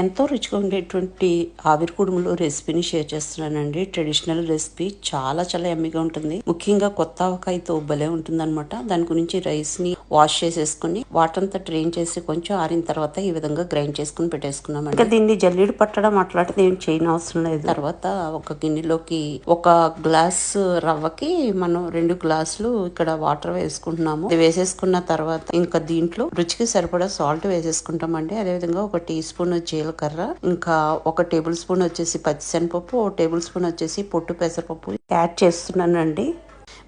ఎంతో రుచిగా ఉండేటువంటి ఆవిరి కుడుములు రెసిపీని షేర్ చేస్తున్నానండి. ట్రెడిషనల్ రెసిపీ చాలా చాలా ఎమ్మిగా ఉంటుంది. ముఖ్యంగా కొత్త ఆవకాయతో భలే ఉంటుంది అనమాట. దాని గురించి రైస్ ని వాష్ చేసేసుకుని వాటర్ అంతా డ్రైన్ చేసి కొంచెం ఆరిన తర్వాత ఈ విధంగా గ్రైండ్ చేసుకుని పెట్టేసుకున్నామండి. ఇంకా దీన్ని జల్లీడు పట్టడం అట్లాంటిది ఏం చేయని అవసరం లేదు. తర్వాత ఒక గిన్నెలోకి ఒక గ్లాస్ రవ్వకి మనం 2 గ్లాసులు ఇక్కడ వాటర్ వేసుకుంటున్నాము. ఇది వేసేసుకున్న తర్వాత ఇంకా దీంట్లో రుచికి సరిపడా సాల్ట్ వేసేసుకుంటామండి. అదేవిధంగా ఒక టీ స్పూన్ జీలకర్ర, ఇంకా ఒక టేబుల్ స్పూన్ వచ్చేసి పచ్చిశనగపప్పు, ఒక టేబుల్ స్పూన్ వచ్చేసి పొట్టు పెసరపప్పు యాడ్ చేస్తున్నానండి.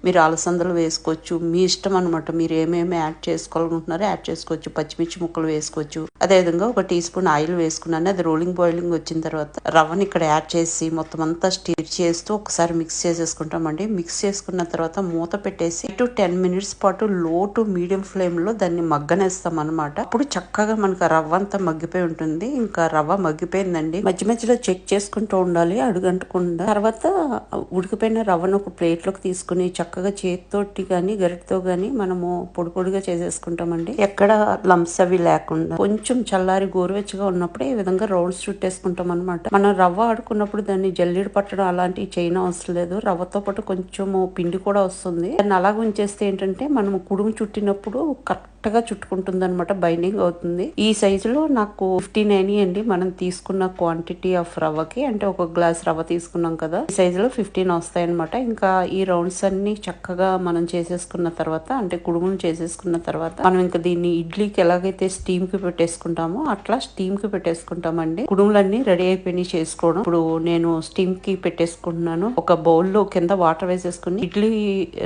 మీరు అలసందలు వేసుకోవచ్చు, మీ ఇష్టం అనమాట. మీరు ఏమేమి యాడ్ చేసుకోవాలనుకుంటున్నారో యాడ్ చేసుకోవచ్చు. పచ్చిమిర్చి ముక్కలు వేసుకోవచ్చు. అదేవిధంగా ఒక టీ స్పూన్ ఆయిల్ వేసుకున్నాను. అది రోలింగ్ బాయిలింగ్ వచ్చిన తర్వాత రవ్వని ఇక్కడ యాడ్ చేసి మొత్తం అంతా స్టిర్ చేస్తూ ఒకసారి మిక్స్ చేసేసుకుంటామండి. మిక్స్ చేసుకున్న తర్వాత మూత పెట్టేసి 10 మినిట్స్ పాటు లో టు మీడియం ఫ్లేమ్ లో దాన్ని మగ్గనేస్తాం అనమాట. అప్పుడు చక్కగా మనకు రవ్వ అంతా మగ్గిపోయి ఉంటుంది. ఇంకా రవ్వ మగ్గిపోయిందండి. మధ్య మధ్యలో చెక్ చేసుకుంటూ ఉండాలి అడుగంటకుండా. తర్వాత ఉడికిపోయిన రవ్వను ఒక ప్లేట్ లోకి తీసుకుని చక్కగా చేతితోటి గాని గరిటతో గాని మనము పొడి పొడిగా చేసేసుకుంటామండి. ఎక్కడ లంప్స్ అవి లేకుండా కొంచెం చల్లారి గోరువెచ్చగా ఉన్నప్పుడే ఈ విధంగా రౌండ్స్ చుట్టేసుకుంటాం అనమాట. మనం రవ్వ ఆడుకున్నప్పుడు దాన్ని జల్లీడు పట్టడం అలాంటివి చేయడం అవసరం లేదు. రవ్వతో పాటు కొంచెము పిండి కూడా వస్తుంది. దాన్ని అలాగ ఉంచేస్తే ఏంటంటే మనము కుడుము చుట్టినప్పుడు కరెక్ట్ గా చుట్టుకుంటుంది అనమాట. బైండింగ్ అవుతుంది. ఈ సైజులో నాకు 15 అయినాయండి మనం తీసుకున్న క్వాంటిటీ ఆఫ్ రవ్వకి. అంటే ఒక గ్లాస్ రవ్వ తీసుకున్నాం కదా, ఈ సైజులో 15 వస్తాయి అనమాట. ఇంకా ఈ రౌండ్స్ అన్ని చక్కగా మనం చేసేసుకున్న తర్వాత, అంటే కుడుములు చేసేసుకున్న తర్వాత మనం ఇంకా దీన్ని ఇడ్లీకి ఎలాగైతే స్టీమ్ కి పెట్టేసుకుంటామో అట్లా స్టీమ్ కి పెట్టేసుకుంటామండి. కుడుములన్నీ రెడీ అయిపోయి చేసుకోవడం. ఇప్పుడు నేను స్టీమ్ కి పెట్టేసుకుంటున్నాను. ఒక బౌల్ లో కింద వాటర్ వేసేసుకుని ఇడ్లీ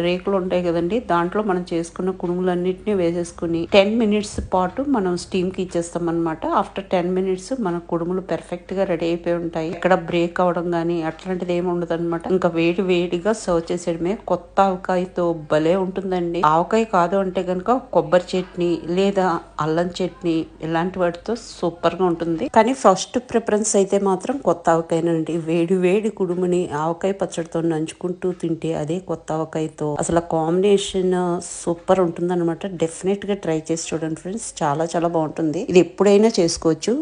రేకులు ఉంటాయి కదండి, దాంట్లో మనం చేసుకున్న కుడుములన్నిటిని వేసేసుకుని 10 మినిట్స్ పాటు మనం స్టీమ్ కి ఇచ్చేస్తాం అనమాట. ఆఫ్టర్ 10 మినిట్స్ మన కుడుములు పెర్ఫెక్ట్ గా రెడీ అయిపోయి ఉంటాయి. ఇక్కడ బ్రేక్ అవడం గానీ అట్లాంటిది ఏమి ఉండదు అనమాట. ఇంకా వేడి వేడిగా సర్వ్ చేసేయడమే. కొత్త ఆవకాయతో భలే ఉంటుందండి. ఆవకాయ కాదు అంటే గనుక కొబ్బరి చట్నీ లేదా అల్లం చట్నీ ఇలాంటి వాటితో సూపర్ గా ఉంటుంది. కానీ ఫస్ట్ ప్రిఫరెన్స్ అయితే మాత్రం కొత్త ఆవకాయనండి. వేడి వేడి కుడుముని ఆవకాయ పచ్చడితో నంచుకుంటూ తింటే అదే కొత్త ఆవకాయతో అసలు కాంబినేషన్ సూపర్ ఉంటుంది అనమాట. డెఫినెట్ గా ట్రై చేసి చూడండి ఫ్రెండ్స్. చాలా చాలా బాగుంటుంది. ఇది ఎప్పుడైనా చేసుకోవచ్చు.